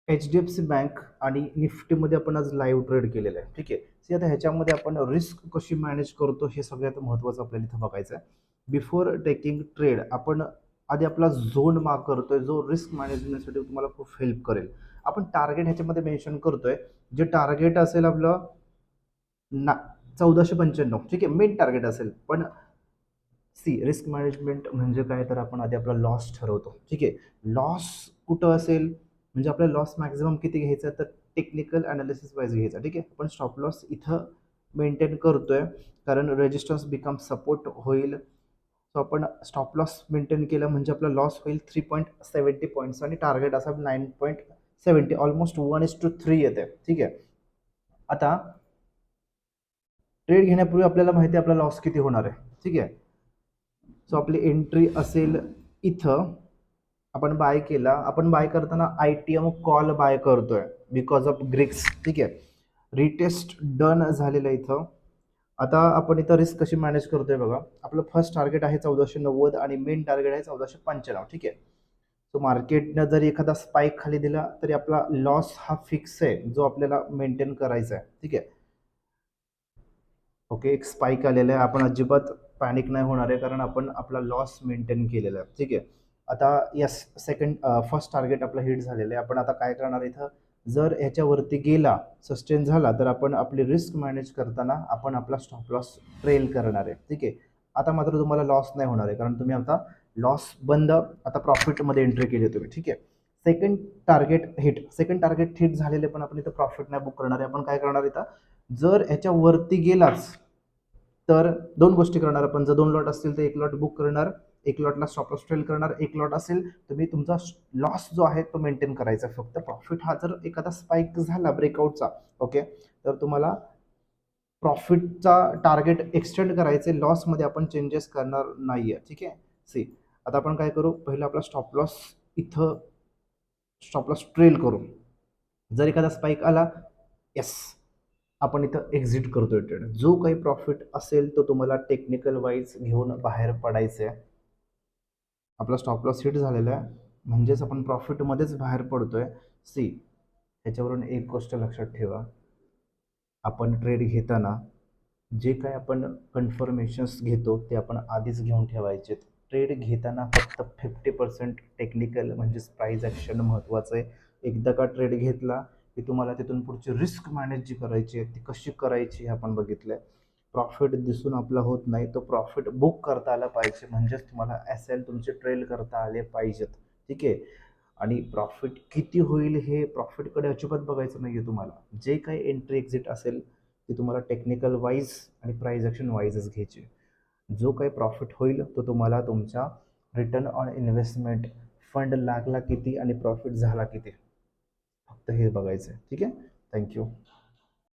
HDFC bank आणि निफ्टीमध्ये आपण आज लाईव्ह ट्रेड केलेलं आहे. ठीक आहे. सी आता ह्याच्यामध्ये आपण रिस्क कशी मॅनेज करतो हे सगळ्यात महत्त्वाचं आपल्याला इथं बघायचं आहे. बिफोर टेकिंग ट्रेड आपण आधी आपला झोन मार्क करतोय जो रिस्क मॅनेजमेंटसाठी तुम्हाला खूप हेल्प करेल. आपण टार्गेट ह्याच्यामध्ये मेन्शन करतोय. जे टार्गेट असेल आपलं ना 1495. ठीक आहे, मेन टार्गेट असेल. पण सी रिस्क मॅनेजमेंट म्हणजे काय, तर आपण आधी आपला लॉस ठरवतो. ठीक आहे. लॉस कुठं असेल म्हणजे आपला लॉस मॅक्झिमम किती घ्यायचा, तर टेक्निकल अनालिसिस वाईज घ्यायचा. ठीक आहे. आपण स्टॉप लॉस इथं मेंटेन करतोय कारण रेजिस्टन्स बिकम सपोर्ट होईल. सो आपण स्टॉप लॉस मेंटेन केलं म्हणजे आपला लॉस होईल 3.70 पॉईंट्स आणि टार्गेट असा 9.70, ऑलमोस्ट 1:3 येते. ठीक आहे. आता ट्रेड घेण्यापूर्वी आपल्याला माहिती आहे आपला लॉस किती होणार आहे. ठीक आहे. सो आपली एंट्री असेल इथं. आपण बाय केला. आपण बाय करताना ITM कॉल बाय करतोय बिकॉज ऑफ ग्रिक्स. ठीक आहे. रिटेस्ट डन झालेलं इथं. आता आपण इथं रिस्क कशी मॅनेज करतोय बघा. आपलं फर्स्ट टार्गेट आहे 1490 आणि मेन टार्गेट आहे 1495. ठीक आहे. सो मार्केटनं जरी एखादा स्पाइक खाली दिला तरी आपला लॉस हा फिक्स आहे जो आपल्याला मेंटेन करायचा आहे. ठीक आहे. ओके, एक स्पाइक आलेला आहे. आपण अजिबात पॅनिक नाही होणार आहे कारण आपण आपला लॉस मेंटेन केलेला आहे. ठीक आहे. आता यस, फर्स्ट टार्गेट आपलं हिट झालेलं आहे. आपण आता काय करणार इथं, जर ह्याच्यावरती गेला, सस्टेन झाला, तर आपण आपली रिस्क मॅनेज करताना आपण आपला स्टॉप लॉस ट्रेल करणार आहे. ठीक आहे. आता मात्र तुम्हाला लॉस नाही होणार आहे कारण तुम्ही आता लॉस बंद, आता प्रॉफिटमध्ये एंट्री केली तुम्ही. ठीक आहे. सेकंड टार्गेट हिट झालेले पण आपण इथं प्रॉफिट नाही बुक करणार आहे. आपण काय करणार इथं, जर ह्याच्यावरती गेलाच तर दोन गोष्टी करणार आपण. जर 2 लॉट असतील तर 1 लॉट बुक करणार, 1 लॉटला स्टॉप लॉस ट्रेल करणार. 1 लॉट असेल तुम्ही तुमचा लॉस जो आहे तो मेंटेन करायचा. फक्त प्रॉफिट हा जर एखादा स्पाइक झाला ब्रेकआउटचा, ओके, तर तुम्हाला प्रॉफिटचा टार्गेट एक्सटेंड करायचे, लॉसमध्ये आपण चेंजेस करणार नाहीये. ठीक आहे. सी आता आपण काय करू, पहिलं आपला स्टॉप लॉस इथं स्टॉप लॉस ट्रेल करू. जर एखादा स्पाइक आला, येस, आपण इथं एक्झिट करतोय ट्रेड. जो काही प्रॉफिट असेल तो तुम्हाला टेक्निकल वाईज घेऊन बाहेर पडायचं आहे. आपला स्टॉप लॉस हिट झालेला आहे म्हणजेच आपण प्रॉफिटमध्येच बाहेर पडतोय. सी ह्याच्यावरून एक गोष्ट लक्षात ठेवा, आपण ट्रेड घेताना जे काय आपण कन्फर्मेशन्स घेतो ते आपण आधीच घेऊन ठेवायचे. ट्रेड घेताना फक्त 50% टेक्निकल म्हणजेच प्राईज ॲक्शन महत्त्वाचं आहे. एकदा का ट्रेड घेतला की तुम्हाला तिथून पुढची रिस्क मॅनेज जी करायची आहे ती कशी करायची हे आपण बघितलं आहे. प्रॉफिट दिसून आपला होत नाही, तो प्रॉफिट बुक करता आला पाहिजे म्हणजेच तुम्हाला एसएल तुमचे ट्रेल करता आले पाहिजेत. ठीक आहे. आणि प्रॉफिट किती होईल हे प्रॉफिटकडे अजिबात बघायचं नाही आहे तुम्हाला. जे काही एंट्री एक्झिट असेल ती तुम्हाला टेक्निकल वाईज आणि प्राईज ॲक्शन वाईजच घ्यायची. जो काही प्रॉफिट होईल तो तुम्हाला तुमच्या रिटर्न ऑन इन्व्हेस्टमेंट, फंड लागला किती आणि प्रॉफिट झाला किती, फक्त हे बघायचं आहे. ठीक आहे. थँक्यू.